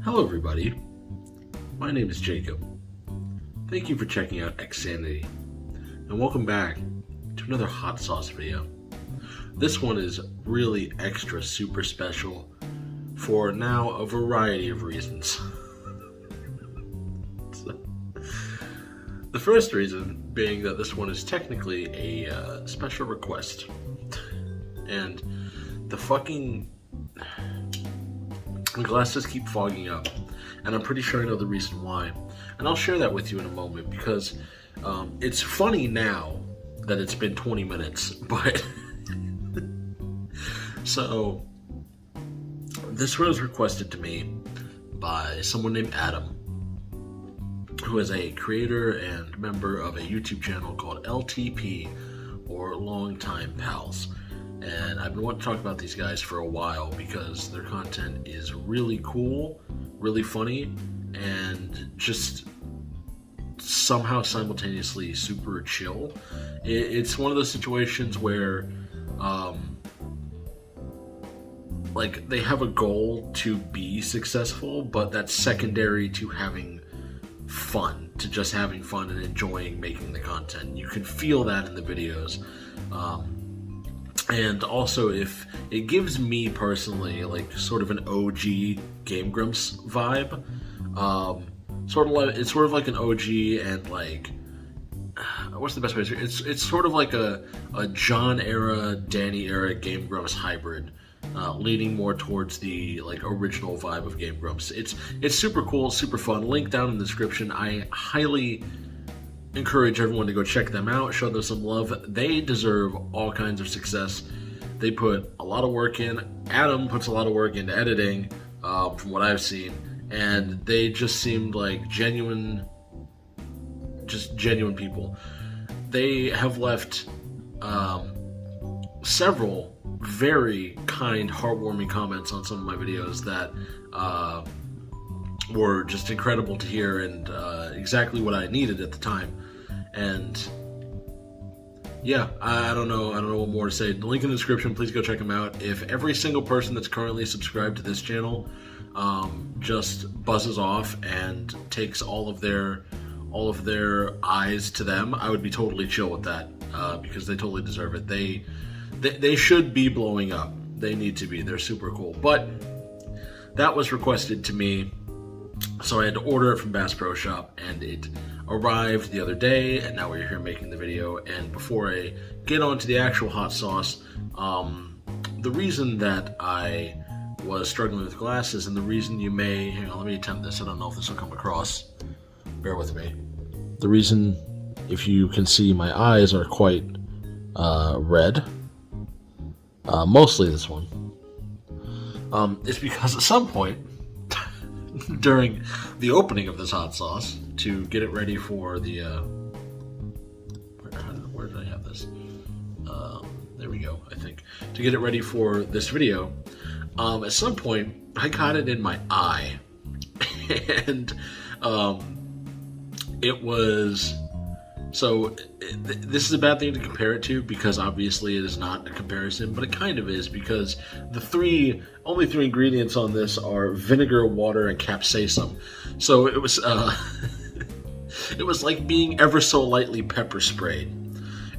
Hello everybody, my name is Jacob. Thank you for checking out Xsanity, and welcome back to another hot sauce video. This one is really extra super special for now a variety of reasons. The first reason being that this one is technically a special request, and the glasses keep fogging up, and I'm pretty sure I know the reason why, and I'll share that with you in a moment because it's funny now that it's been 20 minutes, but so this was requested to me by someone named Adam, who is a creator and member of a YouTube channel called LTP, or Longtime Pals. And I've been wanting to talk about these guys for a while because their content is really cool, really funny, and just somehow simultaneously super chill. It's one of those situations where like they have a goal to be successful, but that's secondary to having fun, to just having fun and enjoying making the content. You can feel that in the videos. And also, if it gives me personally like sort of an OG Game Grumps vibe, it's sort of like an OG and like what's the best way to say it? It's sort of like a John era, Danny era Game Grumps hybrid, leaning more towards the like original vibe of Game Grumps. It's super cool, super fun. Link down in the description. I highly encourage everyone to go check them out, show them some love. They deserve all kinds of success. They put a lot of work in. Adam puts a lot of work into editing, from what I've seen, and they just seemed like genuine people. They have left several very kind, heartwarming comments on some of my videos that were just incredible to hear, and exactly what I needed at the time. And yeah, I don't know what more to say. The link in the description, please go check them out. If every single person that's currently subscribed to this channel just buzzes off and takes all of their eyes to them, I would be totally chill with that, because they totally deserve it. They should be blowing up. They need to be. They're super cool. But that was requested to me, so I had to order it from Bass Pro Shop, and it arrived the other day, and now we're here making the video. And before I get on to the actual hot sauce, the reason that I was struggling with glasses, and the reason you may, hang on, let me attempt this, I don't know if this will come across, bear with me. The reason, if you can see, my eyes are quite red, mostly this one, is because at some point during the opening of this hot sauce, to get it ready for the where did I have this? There we go. I think to get it ready for this video, at some point I got it in my eye, and it was so. This is a bad thing to compare it to because obviously it is not a comparison, but it kind of is, because the only three ingredients on this are vinegar, water, and capsaicin. So it was it was like being ever so lightly pepper sprayed.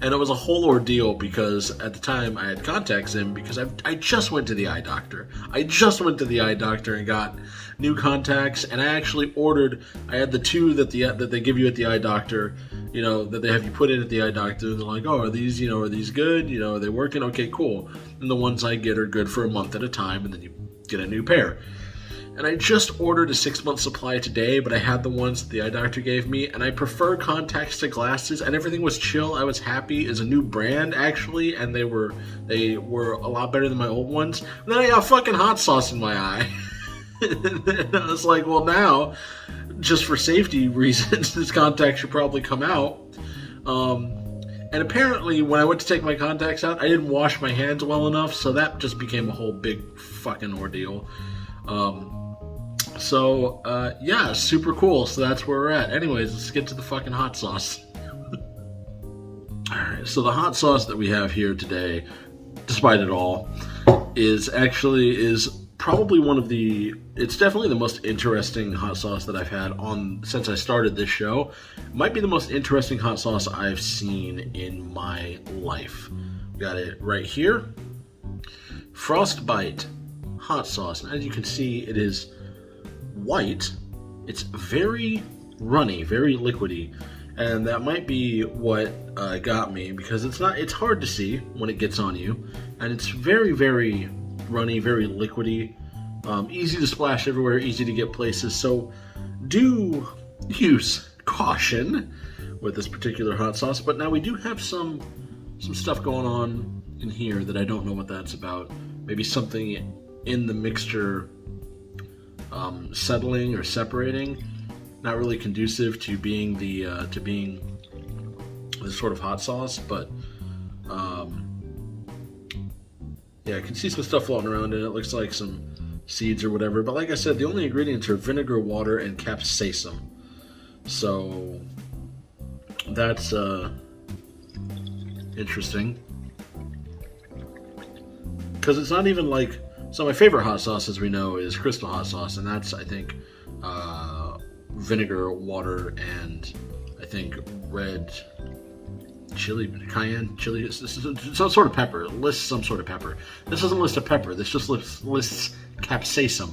And it was a whole ordeal because at the time I had contacts in because I just went to the eye doctor. I just went to the eye doctor and got new contacts, and I actually ordered, I had the two that they give you at the eye doctor, that they have you put in at the eye doctor. They're like, oh, are these good? Are they working? Okay, cool. And the ones I get are good for a month at a time, and then you get a new pair. And I just ordered a 6-month supply today, but I had the ones that the eye doctor gave me, and I prefer contacts to glasses, and everything was chill. I was happy. It's a new brand, actually, and they were a lot better than my old ones. And then I got fucking hot sauce in my eye. And I was like, well, now, just for safety reasons, this contact should probably come out. And apparently, when I went to take my contacts out, I didn't wash my hands well enough, so that just became a whole big fucking ordeal. Yeah, super cool. So that's where we're at. Anyways, let's get to the fucking hot sauce. Alright, so the hot sauce that we have here today, despite it all, is probably it's definitely the most interesting hot sauce that I've had since I started this show. It might be the most interesting hot sauce I've seen in my life. Got it right here. Frostbite Hot Sauce. And as you can see, it is white. It's very runny, very liquidy. And that might be what got me, because it's hard to see when it gets on you. And it's very, very runny, very liquidy. Easy to splash everywhere, easy to get places. So do use caution with this particular hot sauce. But now we do have some stuff going on in here that I don't know what that's about. Maybe something in the mixture settling or separating. Not really conducive to being this sort of hot sauce, but yeah, I can see some stuff floating around in it. It looks like some seeds or whatever. But like I said, the only ingredients are vinegar, water, and capsaicin. So that's interesting. Because it's not even like... So my favorite hot sauce, as we know, is Crystal Hot Sauce. And that's, I think, vinegar, water, and I think red... chili, cayenne, chili, some sort of pepper. It lists some sort of pepper. This doesn't list a pepper. This just lists capsaicin,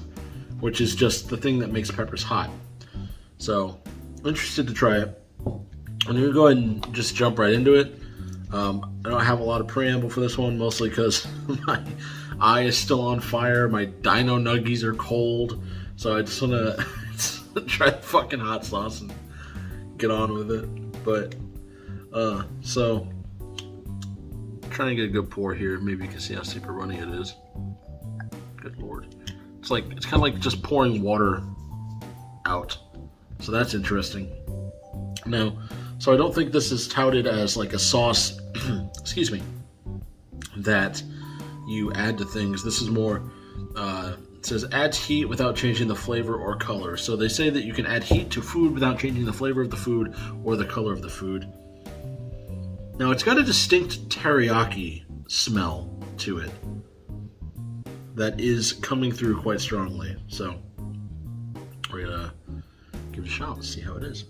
which is just the thing that makes peppers hot. So, I'm interested to try it. I'm going to go ahead and just jump right into it. I don't have a lot of preamble for this one, mostly because my eye is still on fire. My dino nuggies are cold. So I just want to try the fucking hot sauce and get on with it. But... so trying to get a good pour here. Maybe you can see how super runny it is. Good lord. It's kind of like just pouring water out. So that's interesting. Now, so I don't think this is touted as like a sauce, excuse me, that you add to things. This is more, it says adds heat without changing the flavor or color. So they say that you can add heat to food without changing the flavor of the food or the color of the food. Now, it's got a distinct teriyaki smell to it that is coming through quite strongly. So, we're going to give it a shot and see how it is.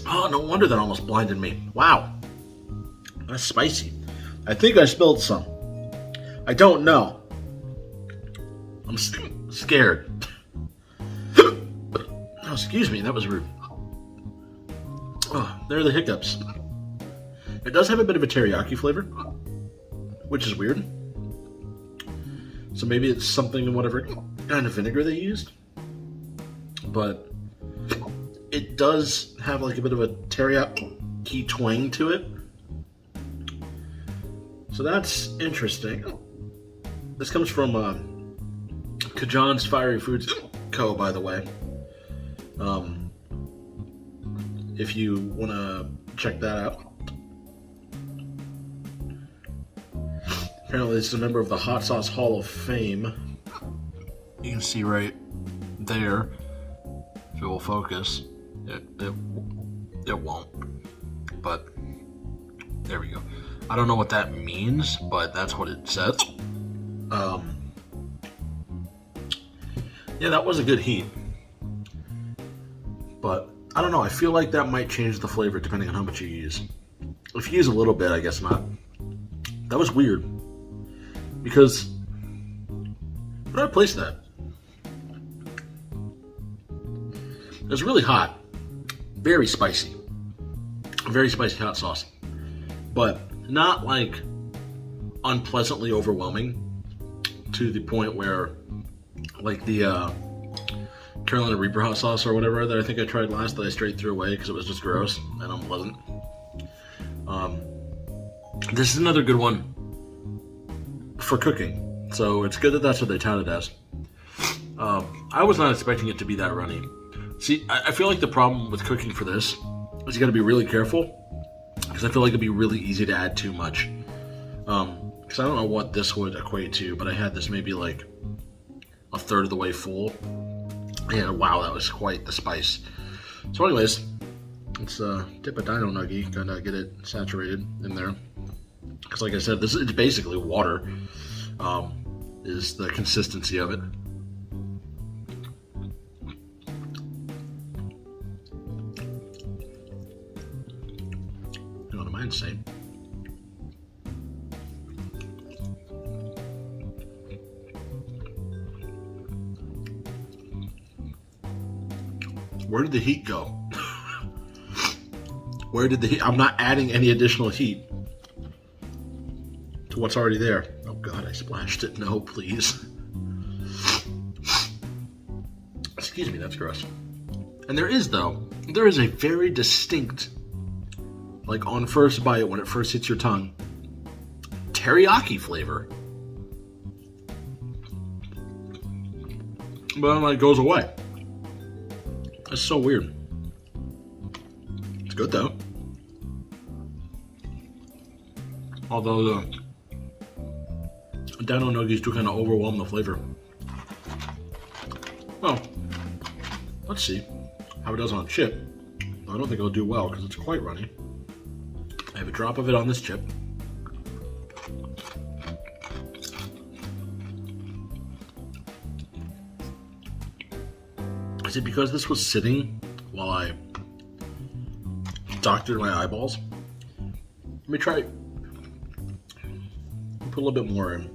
Oh, no wonder that almost blinded me. Wow. That's spicy. I think I spilled some. I don't know. I'm scared. Oh, excuse me, that was rude. Oh, there are the hiccups. It does have a bit of a teriyaki flavor, which is weird. So maybe it's something in whatever kind of vinegar they used. But it does have like a bit of a teriyaki twang to it. So that's interesting. This comes from CaJohn's Fiery Foods Co., by the way. If you want to check that out. Apparently, this is a member of the Hot Sauce Hall of Fame. You can see right there, if it will focus. It won't. But, there we go. I don't know what that means, but that's what it says. Yeah, that was a good heat. But, I don't know, I feel like that might change the flavor depending on how much you use. If you use a little bit, I guess not. That was weird. Because, where did I place that? It was really hot. Very spicy. Very spicy hot sauce. But, not like unpleasantly overwhelming to the point where like the Carolina Reaper hot sauce or whatever that I think I tried last that I straight threw away because it was just gross and unpleasant. This is another good one for cooking, so it's good that that's what they tout it as. I was not expecting it to be that runny. See, I feel like the problem with cooking for this is you got to be really careful because I feel like it'd be really easy to add too much. Because I don't know what this would equate to, but I had this maybe like a third of the way full. And wow, that was quite the spice. So anyways, Let's dip a dino nugget, kind of get it saturated in there. Because like I said, it's basically water, is the consistency of it. What am I insane? Where did the heat go? Where did the heat? I'm not adding any additional heat to what's already there. Oh God, I splashed it. No, please. Excuse me, that's gross. And there is a very distinct, like on first bite when it first hits your tongue, teriyaki flavor. But then it goes away. That's so weird. It's good though. Although the dino nuggies do kind of overwhelm the flavor. Well, let's see how it does on a chip. I don't think it'll do well because it's quite runny. I have a drop of it on this chip. Is it because this was sitting while I doctored my eyeballs? Let me try. Put a little bit more in.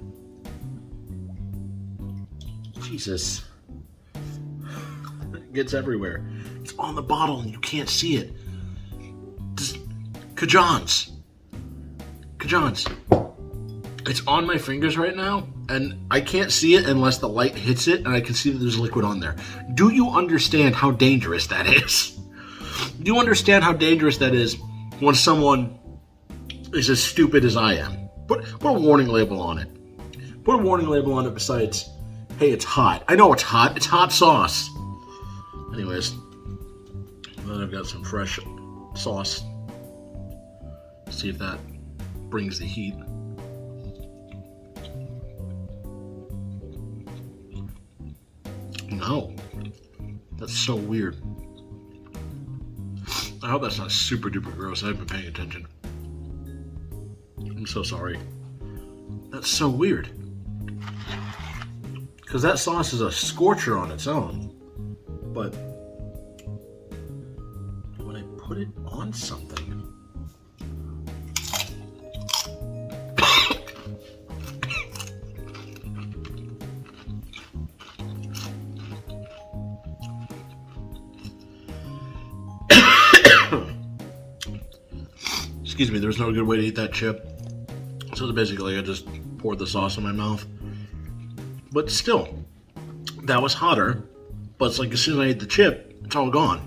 Jesus. It gets everywhere. It's on the bottle and you can't see it. CaJohn's. It's on my fingers right now, and I can't see it unless the light hits it, and I can see that there's liquid on there. Do you understand how dangerous that is? Do you understand how dangerous that is when someone is as stupid as I am? Put a warning label on it. Put a warning label on it besides, hey, it's hot. I know it's hot. It's hot sauce. Anyways, then I've got some fresh sauce. See if that brings the heat. No. That's so weird. I hope that's not super duper gross. I haven't been paying attention. I'm so sorry. That's so weird. Because that sauce is a scorcher on its own. But when I put it on something... Excuse me, there's no good way to eat that chip. So basically I just poured the sauce in my mouth. But still, that was hotter. But it's like as soon as I ate the chip, it's all gone.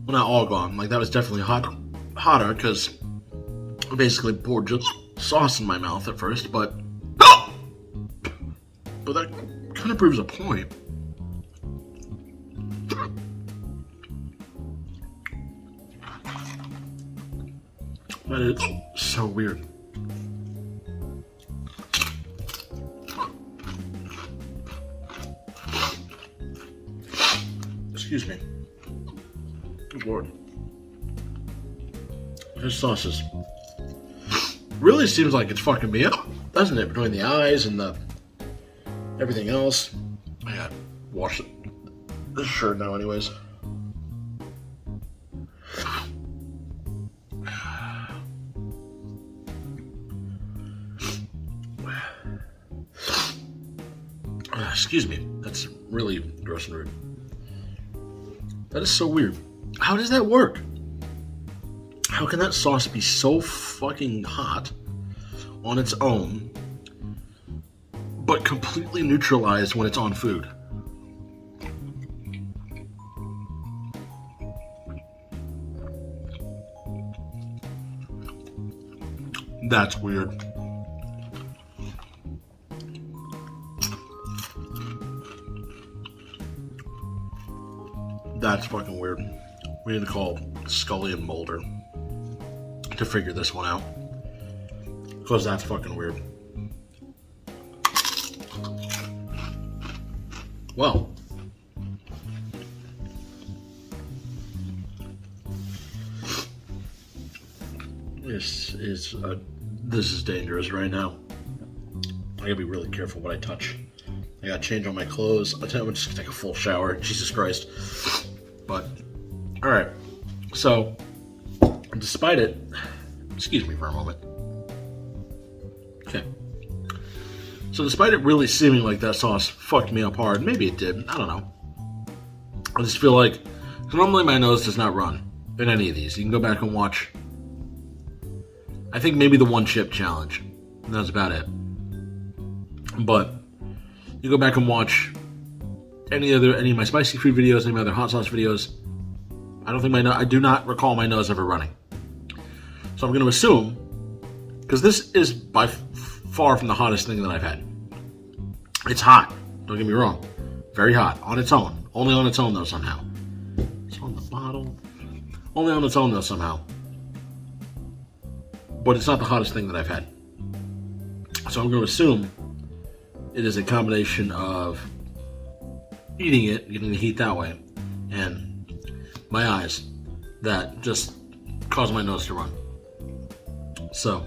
Well, not all gone. Like that was definitely hotter because I basically poured just sauce in my mouth at first. But that kind of proves a point. That is so weird. Excuse me. Good Lord. This sauce is really seems like it's fucking me up, doesn't it? Between the eyes and the everything else. I gotta wash this shirt now anyways. Excuse me, that's really gross and rude. That is so weird. How does that work? How can that sauce be so fucking hot on its own, but completely neutralized when it's on food? That's weird. That's fucking weird. We need to call Scully and Mulder to figure this one out. Because that's fucking weird. Well. This is dangerous right now. I gotta be really careful what I touch. I gotta change all my clothes. I'm just gonna take a full shower. Jesus Christ. But, alright. So, despite it, excuse me for a moment. Okay. So despite it really seeming like that sauce fucked me up hard, maybe it did, I don't know. I just feel like, normally my nose does not run in any of these. You can go back and watch, I think maybe the one chip challenge. And that's about it. But you go back and watch any of my spicy food videos, any of my other hot sauce videos. I do not recall my nose ever running. So I'm going to assume, because this is by far from the hottest thing that I've had. It's hot. Don't get me wrong. Very hot on its own. Only on its own though somehow. It's on the bottle. Only on its own though somehow. But it's not the hottest thing that I've had. So I'm going to assume it is a combination of eating it, getting the heat that way, and my eyes that just cause my nose to run. So,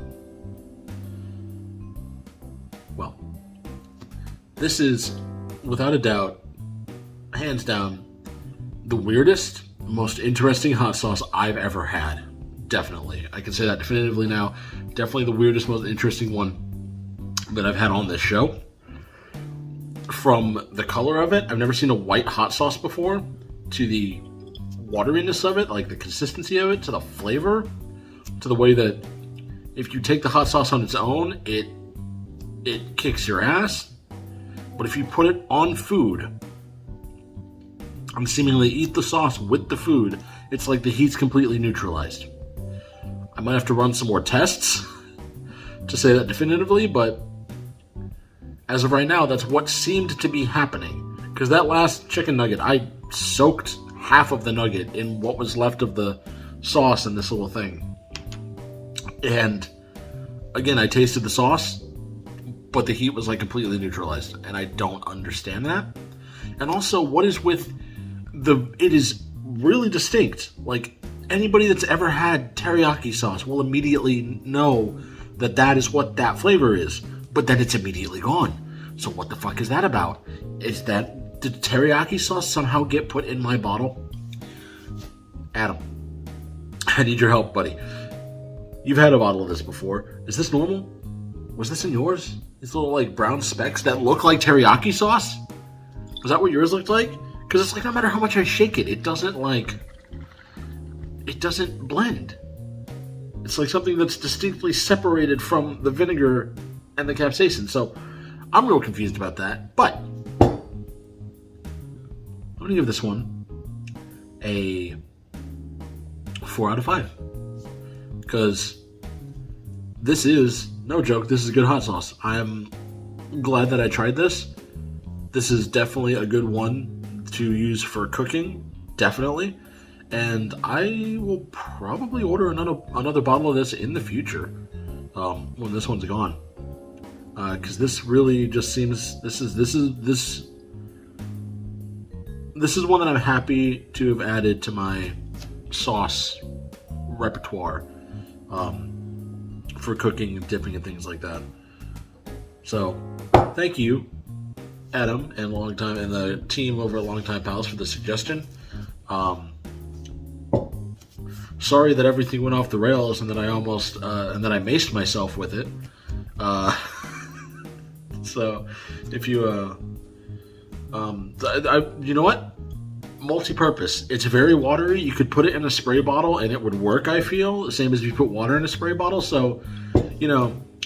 well, this is, without a doubt, hands down, the weirdest, most interesting hot sauce I've ever had. Definitely. I can say that definitively now. Definitely the weirdest, most interesting one that I've had on this show. From the color of it, I've never seen a white hot sauce before, to the wateriness of it, like the consistency of it, to the flavor, to the way that if you take the hot sauce on its own, it kicks your ass. But if you put it on food and seemingly eat the sauce with the food, it's like the heat's completely neutralized. I might have to run some more tests to say that definitively, but as of right now, that's what seemed to be happening. Because that last chicken nugget, I soaked half of the nugget in what was left of the sauce in this little thing. And again, I tasted the sauce, but the heat was like completely neutralized, and I don't understand that. And also, what is with it is really distinct. Like, anybody that's ever had teriyaki sauce will immediately know that that is what that flavor is, but then it's immediately gone. So what the fuck is that about? Did teriyaki sauce somehow get put in my bottle? Adam, I need your help, buddy. You've had a bottle of this before. Is this normal? Was this in yours? These little, like, brown specks that look like teriyaki sauce? Was that what yours looked like? Because it's like, no matter how much I shake it, it doesn't blend. It's like something that's distinctly separated from the vinegar and the capsaicin. So I'm real confused about that. But I'm going to give this one a 4 out of 5. Because this is, no joke, this is good hot sauce. I'm glad that I tried this. This is definitely a good one to use for cooking. Definitely. And I will probably order another bottle of this in the future when this one's gone. Because this really just seems, this is one that I'm happy to have added to my sauce repertoire for cooking and dipping and things like that. So, thank you, Adam, and the team over at Longtime Pals for the suggestion. Sorry that everything went off the rails and that I almost and that I maced myself with it. So, if you you know what? Multi-purpose. It's very watery. You could put it in a spray bottle and it would work, I feel, the same as if you put water in a spray bottle. So,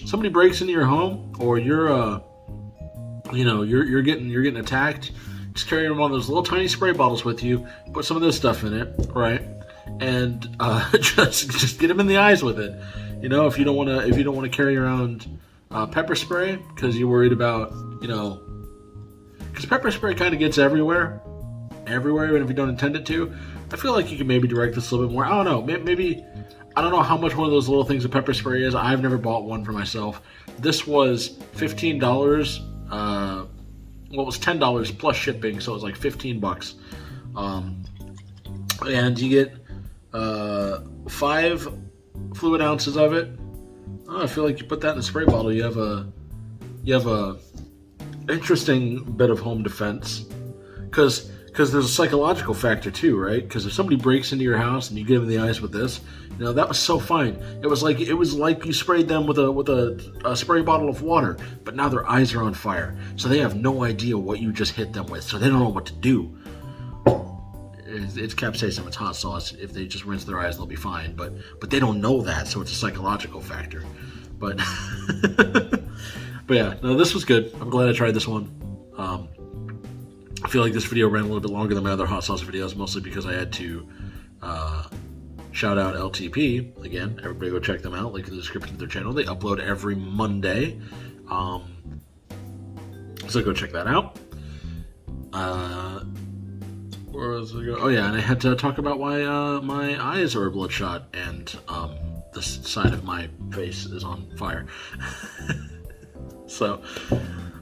somebody breaks into your home, or you're getting attacked, just carry one of those little tiny spray bottles with you, put some of this stuff in it, right? And just get them in the eyes with it. If you don't want to carry around pepper spray because you're worried about, because pepper spray kind of gets everywhere, even if you don't intend it to. I feel like you can maybe direct this a little bit more. I don't know. Maybe, I don't know how much one of those little things of pepper spray is. I've never bought one for myself. This was $15. Well, it was $10 plus shipping, so it was like $15. And you get five fluid ounces of it. Oh, I feel like you put that in a spray bottle. You have a interesting bit of home defense, because there's a psychological factor too, right? Because if somebody breaks into your house and you give them the eyes with this, that was so fine. It was like you sprayed them with a spray bottle of water, but now their eyes are on fire, so they have no idea what you just hit them with, so they don't know what to do. It's capsaicin, it's hot sauce. If they just rinse their eyes, they'll be fine. But they don't know that, so it's a psychological factor. But but yeah, no, this was good. I'm glad I tried this one. I feel like this video ran a little bit longer than my other hot sauce videos, mostly because I had to shout out LTP again. Everybody go check them out. Link in the description of their channel. They upload every Monday, so go check that out. Where was I going? Oh yeah, and I had to talk about why my eyes are bloodshot and this side of my face is on fire. So,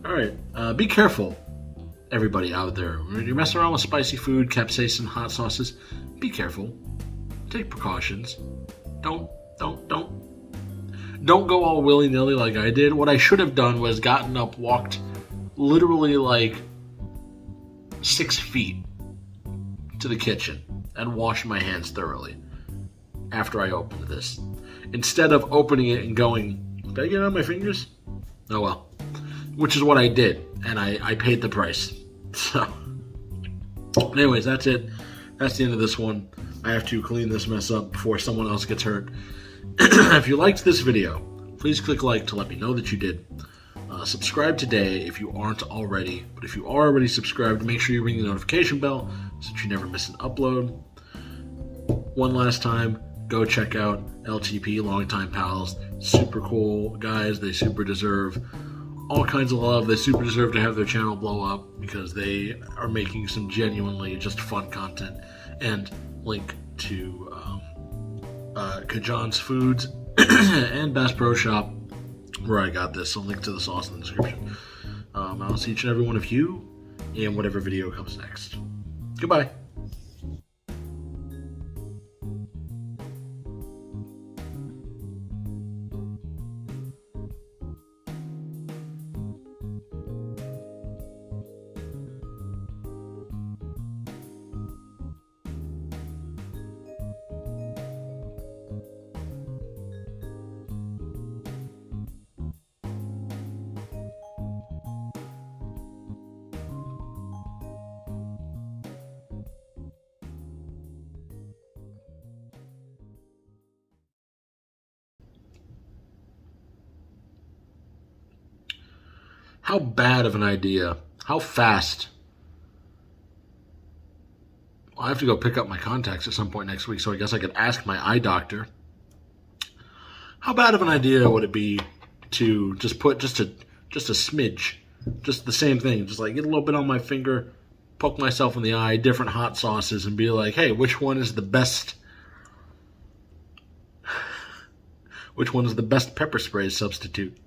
all right, be careful, everybody out there. When you're messing around with spicy food, capsaicin, hot sauces, be careful. Take precautions. Don't go all willy-nilly like I did. What I should have done was gotten up, walked literally like 6 feet to the kitchen and washed my hands thoroughly after I opened this, instead of opening it and going, did I get it on my fingers? Oh well. Which is what I did, and I paid the price. So anyways, that's it. That's the end of this one. I have to clean this mess up before someone else gets hurt. If you liked this video, please click like to let me know that you did. Subscribe today if you aren't already, but if you are already subscribed, make sure you ring the notification bell so that you never miss an upload. One last time, go check out LTP, Longtime Pals. Super cool guys. They super deserve all kinds of love. They super deserve to have their channel blow up because they are making some genuinely just fun content. And link to CaJohn's Foods and Bass Pro Shop, where I got this. So link to the sauce in the description. I'll see each and every one of you in whatever video comes next. Goodbye. How bad of an idea? How fast? Well, I have to go pick up my contacts at some point next week, so I guess I could ask my eye doctor. How bad of an idea would it be to just put just a smidge, just the same thing, just like get a little bit on my finger, poke myself in the eye, different hot sauces, and be like, hey, which one is the best? Which one is the best pepper spray substitute?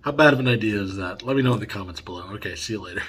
How bad of an idea is that? Let me know in the comments below. Okay, see you later.